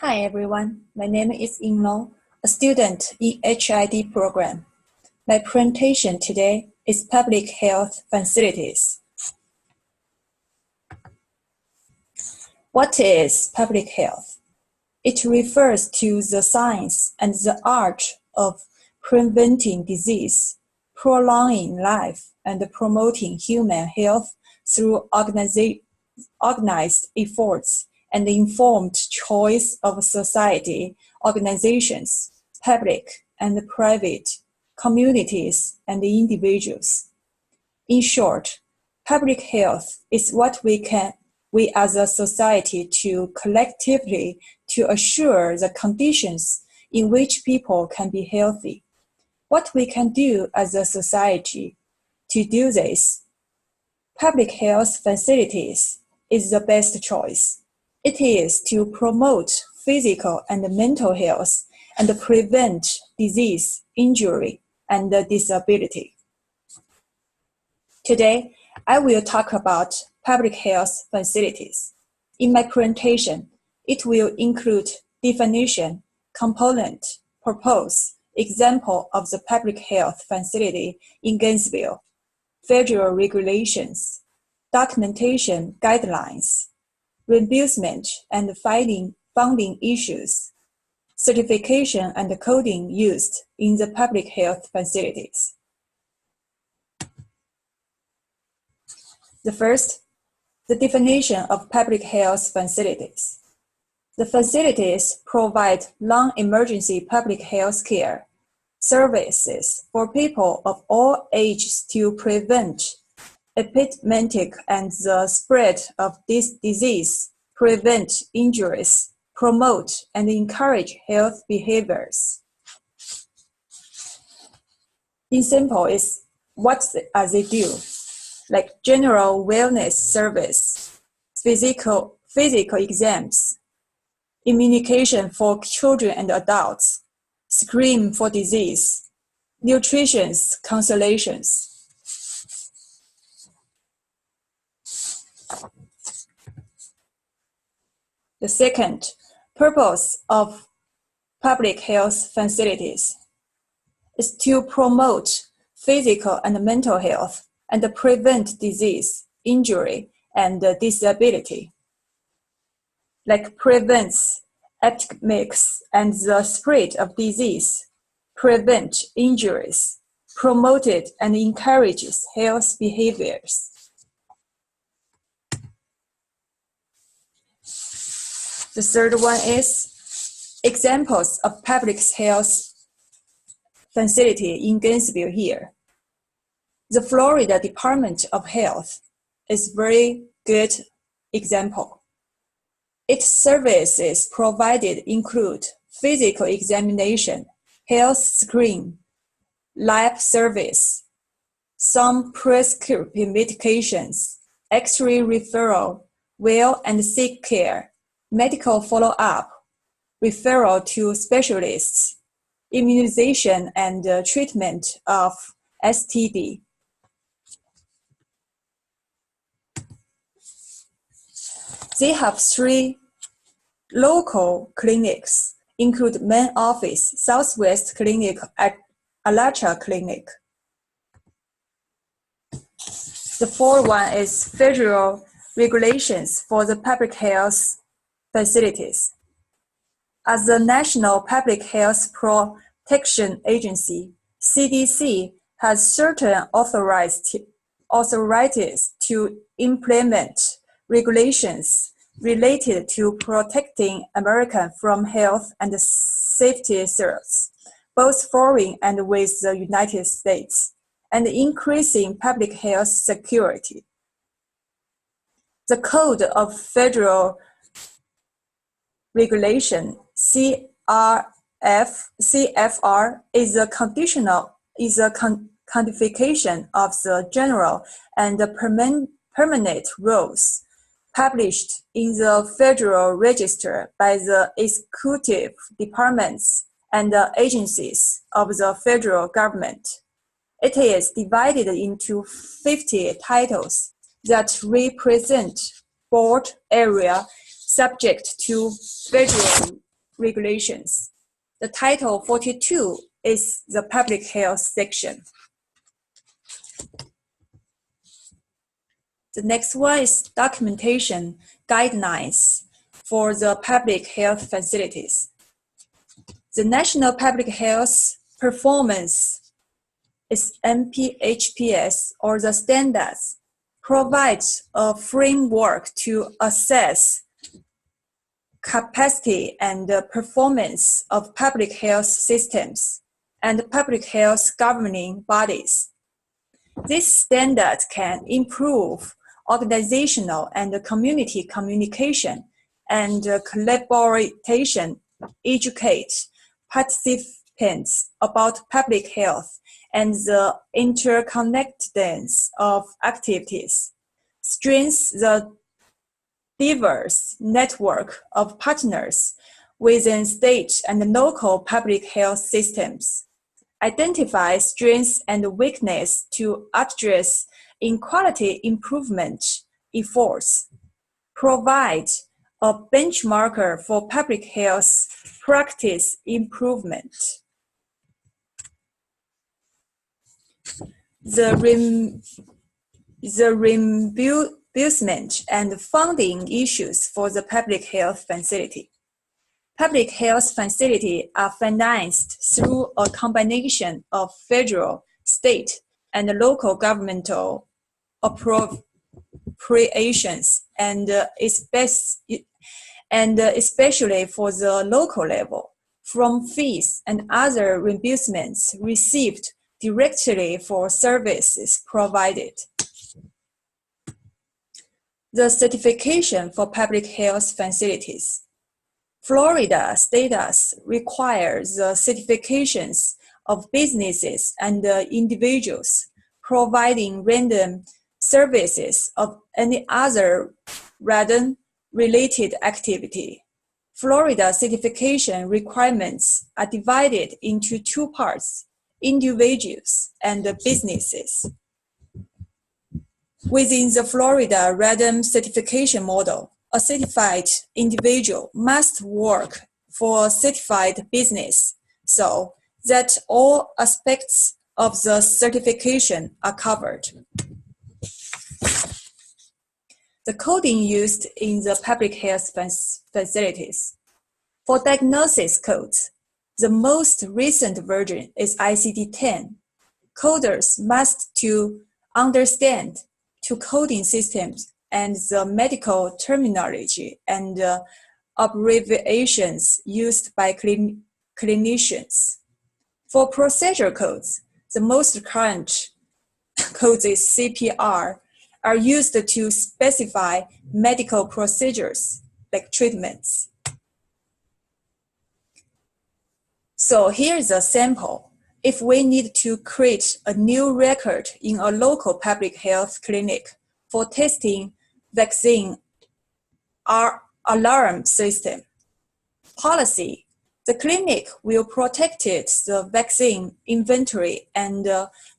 Hi everyone, my name is Yinglo, a student in HID program. My presentation today is public health facilities. What is public health? It refers to the science and the art of preventing disease, prolonging life, and promoting human health through organized efforts and informed choice of society, organizations, public and private, communities, and individuals. In short, public health is what we as a society to collectively to assure the conditions in which people can be healthy. What we can do as a society to do this. Public health facilities is the best choice. It is to promote physical and mental health and prevent disease, injury, and disability. Today, I will talk about public health facilities. In my presentation, it will include definition, component, purpose, example of the public health facility in Gainesville, federal regulations, documentation guidelines, reimbursement and funding issues, certification and coding used in the public health facilities. The first, the definition of public health facilities. The facilities provide non-emergency public health care services for people of all ages to prevent epidemic and the spread of this disease, prevent injuries, promote and encourage health behaviors. In simple, is what they do, like general wellness service, physical exams, immunication for children and adults, screen for disease, nutrition consolations. The second purpose of public health facilities is to promote physical and mental health and prevent disease, injury, and disability, like prevents epidemics and the spread of disease, prevent injuries, promoted and encourages health behaviors. The third one is examples of public health facility in Gainesville here. The Florida Department of Health is very good example. Its services provided include physical examination, health screen, lab service, some prescribed medications, X-ray referral, well and sick care, medical follow-up, referral to specialists, immunization and treatment of STD. They have 3 local clinics, include main office, Southwest Clinic at Alachua Clinic. The fourth one is federal regulations for the public health facilities. As the National Public Health Protection Agency, CDC has certain authorities to implement regulations related to protecting Americans from health and safety threats, both foreign and with the United States, and increasing public health security. The Code of Federal Regulation, CFR, is a codification of the general and permanent rules published in the Federal Register by the executive departments and agencies of the federal government. It is divided into 50 titles that represent broad area subject to federal regulations. The Title 42 is the public health section. The next one is documentation guidelines for the public health facilities. The National Public Health Performance is NPHPS, or the standards, provides a framework to assess capacity and performance of public health systems and public health governing bodies. This standard can improve organizational and community communication and collaboration, educate participants about public health and the interconnectedness of activities, strengthen the diverse network of partners within state and local public health systems, identify strengths and weaknesses to address inequality improvement efforts, provide a benchmarker for public health practice improvement. The reimbursement and funding issues for the public health facility. Public health facilities are financed through a combination of federal, state, and local governmental appropriations, and especially for the local level, from fees and other reimbursements received directly for services provided. The certification for public health facilities. Florida status requires the certifications of businesses and individuals providing random services of any other radon-related activity. Florida certification requirements are divided into two parts: individuals and businesses. Within the Florida radon certification model, a certified individual must work for a certified business so that all aspects of the certification are covered. The coding used in the public health facilities. For diagnosis codes, the most recent version is ICD-10. Coders must understand two coding systems and the medical terminology and abbreviations used by clinicians. For procedure codes, the most current code is CPR, are used to specify medical procedures like treatments. So here's a sample. If we need to create a new record in a local public health clinic for testing vaccine alarm system policy, the clinic will protect the vaccine inventory and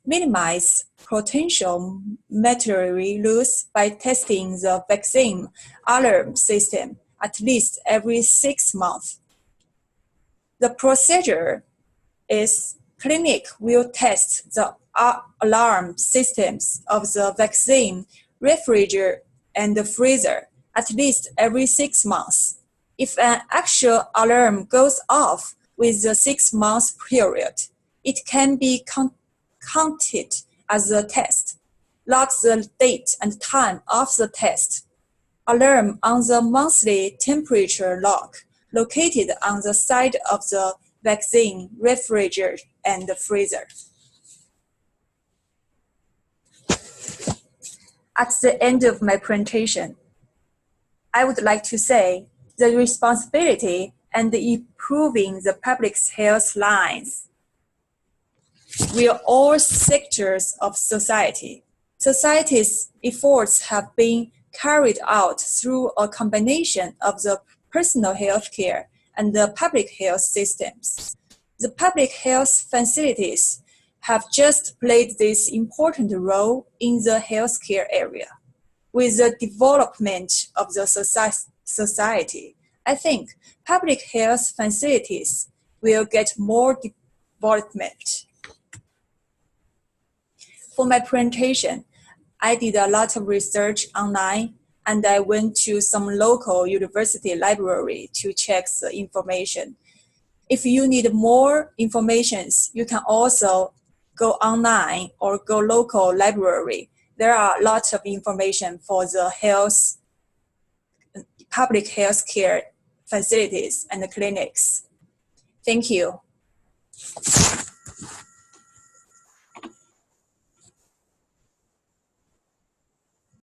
minimize potential material loss by testing the vaccine alarm system at least every 6 months. The procedure is clinic will test the alarm systems of the vaccine refrigerator and freezer at least every 6 months. If an actual alarm goes off with the 6 month period, it can be counted as a test. Log the date and time of the test. Alarm on the monthly temperature log located on the side of the vaccine refrigerator and freezer. At the end of my presentation, I would like to say the responsibility and improving the public health lines will all sectors of society. Society's efforts have been carried out through a combination of the personal health care and the public health systems. The public health facilities have just played this important role in the healthcare area. With the development of the society, I think public health facilities will get more development. For my presentation, I did a lot of research online, and I went to some local university library to check the information. If you need more information, you can also go online or go local library. There are lots of information for the public health care facilities and clinics. Thank you.